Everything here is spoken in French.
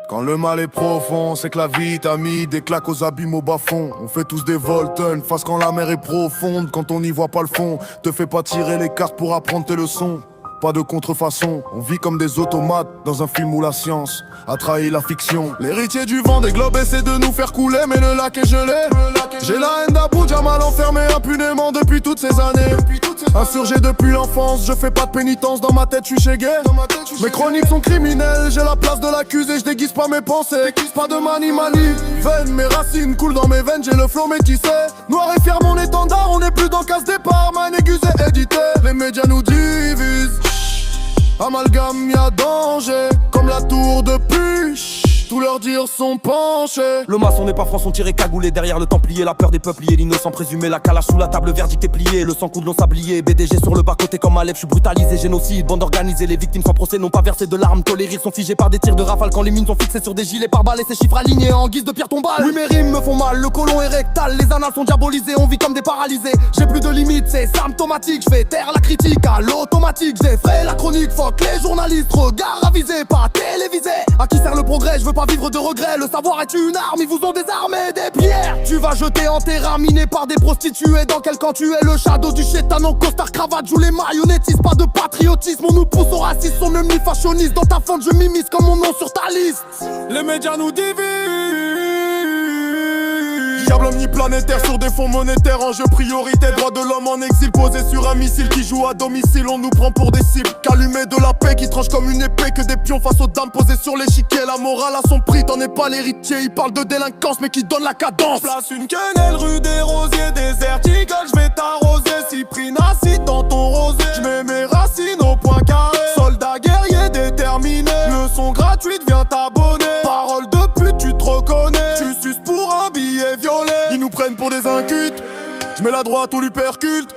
Quand le mal est profond, c'est que la vie t'a mis des claques aux abîmes au bas-fond. On fait tous des Volton, face quand la mer est profonde. Quand on n'y voit pas le fond, te fais pas tirer les cartes pour apprendre tes leçons. Pas de contrefaçon, on vit comme des automates dans un film où la science a trahi la fiction. L'héritier du vent des globes essaie de nous faire couler, mais le lac est gelé. J'ai la haine d'Abu Jamal enfermé impunément depuis toutes ces années. Insurgé depuis l'enfance, je fais pas de pénitence, dans ma tête je suis chez gay. Mes chroniques sont criminelles, j'ai la place de l'accusé, je déguise pas mes pensées. Pas de mani-mani, veine, mes racines coulent dans mes veines, j'ai le flow métissé. Noir et fier mon étendard, on n'est plus dans casse départ, man aiguisé édité. Les médias nous divisent. Amalgame, y'a danger, comme la tour de Puche. Tous leurs dires sont penchés. Le maçon n'est pas Françon tiré cagoulé derrière le templier. La peur des peupliers, l'innocent présumé. La calage sous la table, le verdict est plié. Le sang coule dans sablier. BDG sur le bas-côté comme Alep, je suis brutalisé. Génocide, bande organisée. Les victimes sans procès n'ont pas versé de larmes. Tolérés sont figés par des tirs de rafale. Quand les mines sont fixées sur des gilets pare-balles. Et ces chiffres alignés en guise de pierre tombale. Oui, mes rimes me font mal, le côlon est rectal. Les annales sont diabolisées, on vit comme des paralysés. J'ai plus de limites, c'est symptomatique. Je fais taire la critique à l'automatique. J'ai fait la chronique, fuck les journalistes. Regard avisé, pas télévisé. À qui sert le progrès, je veux pas vivre de regrets. Le savoir est une arme, ils vous ont désarmé des pierres. Tu vas jeter en terrain miné par des prostituées. Dans quel camp tu es le shadow du chétan en costard cravate. Joue les marionnettistes, pas de patriotisme. On nous pousse au racisme, on même ni fashioniste. Dans ta fente je m'immisce comme mon nom sur ta liste. Les médias nous divisent. Diable omniplanétaire sur des fonds monétaires. Enjeu prioritaire, droit de l'homme en exil. Posé sur un missile qui joue à domicile. On nous prend pour des cibles. Qu'allumer de la paix qui tranche comme une épée. Que des pions face aux dames posées sur l'échiquier. La morale a son prix, t'en es pas l'héritier. Il parle de délinquance mais qui donne la cadence. Place une quenelle rue des Rosiers. Désert Eagle, j'vais t'arroser. Cyprine acide dans ton rosé. J'mets mes racines au point carré. Soldat guerrier déterminé. Leçon gratuite, viens t'abonner. Parole de pute, tu te reconnais. Tu suces pour un billet violet. Ils nous prennent pour des incultes. J'mets la droite, on lui percute.